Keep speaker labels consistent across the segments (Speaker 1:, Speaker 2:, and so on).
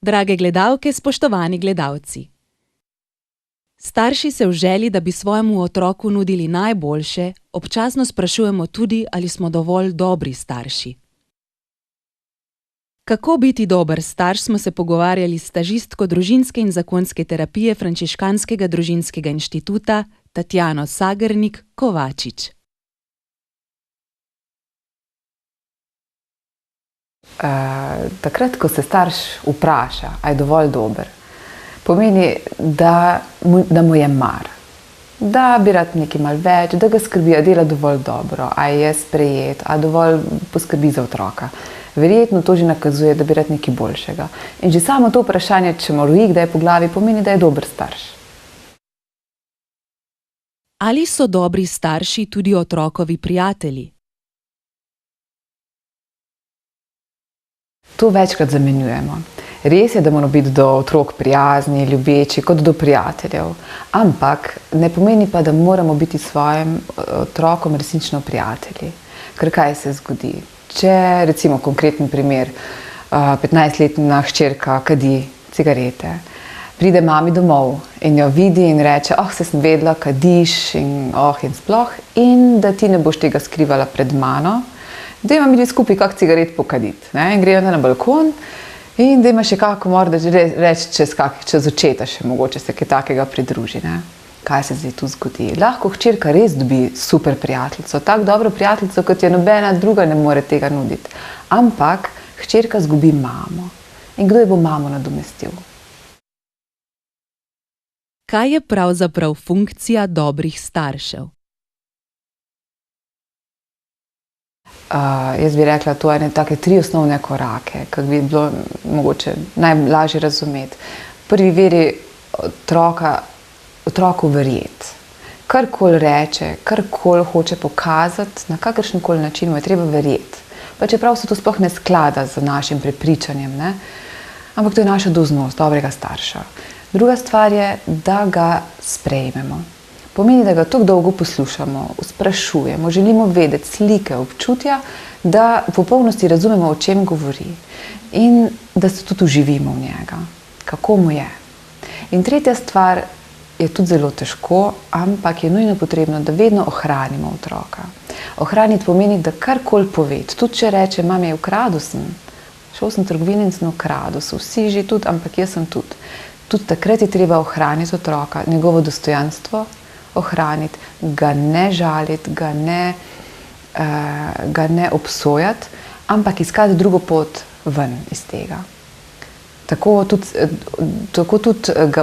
Speaker 1: Drage gledalke, spoštovani gledalci. Starši se v želji, da bi svojemu otroku nudili najboljše, občasno sprašujemo tudi, ali smo dovolj dobri starši. Kako biti dober starš, smo se pogovarjali s stažistko družinske in zakonske terapije Frančiškanskega družinskega inštituta Tatjano Sagernik Kovačič.
Speaker 2: Takrat, ko se starš vpraša, a je dovolj dober, pomeni, da mu je mar. Da bi rad nekaj malo več, da ga skrbi, a dela dovolj dobro, a je sprejet, a dovolj poskrbi za otroka. Verjetno to že nakazuje, da bi rad nekaj boljšega. In že samo to vprašanje, če mu roji kdaj po glavi, pomeni, da je dober starš.
Speaker 1: Ali so dobri starši tudi otrokovi prijatelji?
Speaker 2: To večkrat zamenjujemo. Res je, da moramo biti do otrok prijazni, ljubeči, kot do prijateljev. Ampak ne pomeni pa, da moramo biti svojim otrokom resnično prijatelji. Ker kaj se zgodi? Če, recimo konkreten primer, 15-letna hčerka kadi cigarete, pride mami domov in jo vidi in reče, se sem vedela, kadiš in sploh, in da ti ne boš tega skrivala pred mano, dajmo mi skupaj kak cigaret pokaditi. In grejo na balkon in dajmo še kako morda reči čez očeta še mogoče se kaj takega pridruži. Kaj se zdaj tu zgodi? Lahko hčerka res dobi super prijateljico, tako dobro prijateljico, kot je nobena druga ne more tega nuditi. Ampak hčerka zgubi mamo. In kdo je bo mamo nadomestil?
Speaker 1: Kaj je pravzaprav funkcija dobrih staršev?
Speaker 2: Jaz bi rekla, to je take 3 osnovne korake, ki bi bilo mogoče najlažje razumeti. Prvi veri otroku verjeti. Karkoli reče, karkoli hoče pokazati, na kakršenkoli način mu je treba verjeti. Pa čeprav se to sploh ne sklada z našim prepričanjem, ampak to je naša dolžnost dobrega starša. Druga stvar je, da ga sprejmemo. Pomeni, da ga tako dolgo poslušamo, sprašujemo, želimo vedeti slike, občutja, da v popolnosti razumemo, o čem govori. In da se tudi uživimo v njega, kako mu je. In tretja stvar je tudi zelo težko, ampak je nujno potrebno, da vedno ohranimo otroka. Ohraniti pomeni, da karkoli pove, tudi če reče, mami, ukradel sem, šel sem v trgovino in sem ukradel, so vsi že tudi, ampak jaz sem tudi. Tudi takrat je treba ohraniti otroka, njegovo dostojanstvo, ohraniti, ga ne žaliti, ga ne obsojati, ampak iskati drugo pot ven iz tega. Tako tudi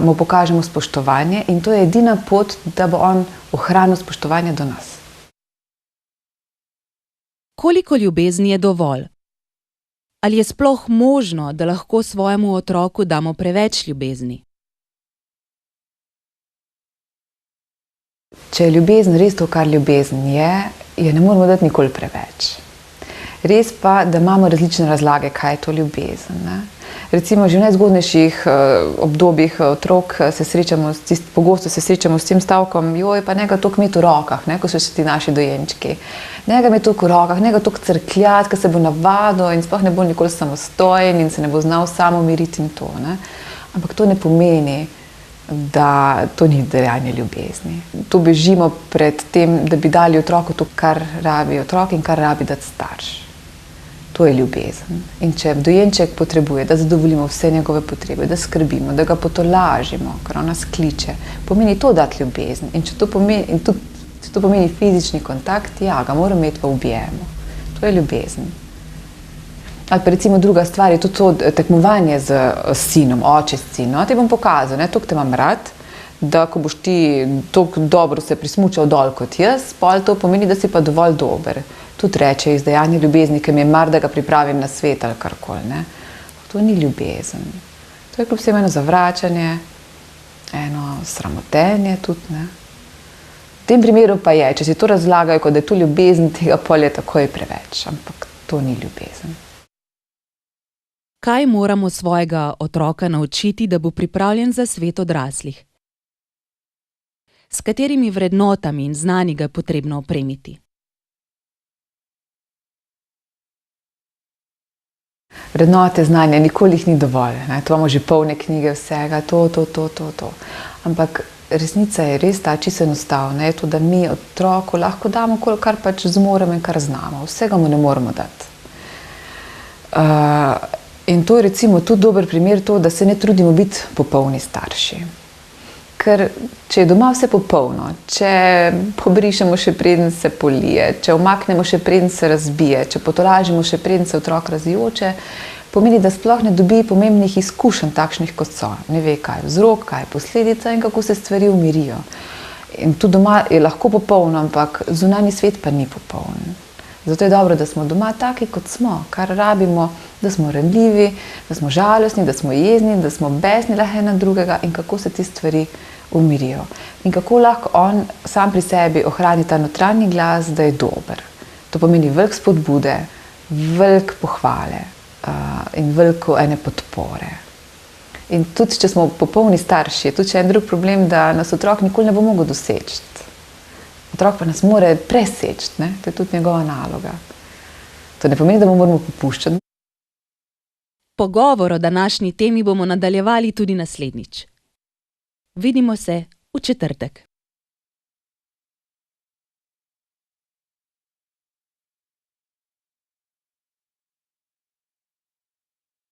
Speaker 2: mu pokažemo spoštovanje in to je edina pot, da bo on ohranil spoštovanje do nas.
Speaker 1: Koliko ljubezni je dovolj? Ali je sploh možno, da lahko svojemu otroku damo preveč ljubezni?
Speaker 2: Če je ljubezen res to, kar ljubezen je ne moramo dati nikoli preveč. Res pa, da imamo različne razlage, kaj je to ljubezen. Recimo, že v najzgodnejših obdobjih otrok pogosto se srečamo s tem stavkom, joj, pa njega toliko imeti v rokah, ko so še ti naši dojenčki. Njega imeti toliko v rokah, njega toliko crkljati, ker se bo navadil in sploh ne bo nikoli samostojen in se ne bo znal samo umiriti in to. Ampak to ne pomeni, da to ni dejanje ljubezni. Tu bežimo pred tem, da bi dali otroku to, kar rabi otrok in kar rabi dati starš. To je ljubezen. In če dojenček potrebuje, da zadovoljimo vse njegove potrebe, da skrbimo, da ga potolažimo, ker on nas kliče, pomeni to dati ljubezen. In če to pomeni fizični kontakt, ga moramo imeti v objemu. To je ljubezen. Ali pa recimo druga stvar je tudi to tekmovanje z sinom, oče s sinom. Ti bom pokazal, toliko te imam rad, da ko boš ti toliko dobro se prismučal dol kot jaz, pol to pomeni, da si pa dovolj dober. Tudi reče izdajanje ljubezni, ki mi je mar, da ga pripravim na svet ali karkoli. To ni ljubezen. To je kljub vsem eno zavračanje, eno sramotenje tudi. V tem primeru pa je, če si to razlagajo, kot da je to ljubezen, tega pol je takoj preveč. Ampak to ni ljubezen.
Speaker 1: Kaj moramo svojega otroka naučiti, da bo pripravljen za svet odraslih? S katerimi vrednotami in znanji ga je potrebno opremiti?
Speaker 2: vrednote, znanja, nikoli jih ni dovolj. Ne? To imamo že polne knjige vsega, to. Ampak resnica je res ta čisto enostavna, je to, da mi otroku lahko damo, kar pač zmoremo in kar znamo. Vsega mu ne moremo dati. In to je recimo tudi dober primer to, da se ne trudimo biti popolni starši. Ker če je doma vse popolno, če pobrišemo še preden se polije, če umaknemo še preden se razbije, če potolažimo še preden se otrok razjoče, pomeni, da sploh ne dobi pomembnih izkušenj takšnih, kot so. Ne ve, kaj je vzrok, kaj je posledica in kako se stvari umirijo. In tu doma je lahko popolno, ampak zunanji svet pa ni popoln. Zato je dobro, da smo doma taki, kot smo, kar rabimo, da smo ranljivi, da smo žalostni, da smo jezni, da smo besni lahko ena drugega in kako se ti stvari umirijo. In kako lahko on sam pri sebi ohrani ta notranji glas, da je dober. To pomeni veliko spodbude, veliko pohvale in veliko ene podpore. In tudi, če smo popolni starši, je tudi še en drug problem, da nas otrok nikoli ne bo mogel doseči. Otrok pa nas mora preseči, ne? To je tudi njegova naloga. To ne pomeni, da mu moramo popuščati.
Speaker 1: Pogovor o današnji temi bomo nadaljevali tudi naslednjič. Vidimo se v četrtek.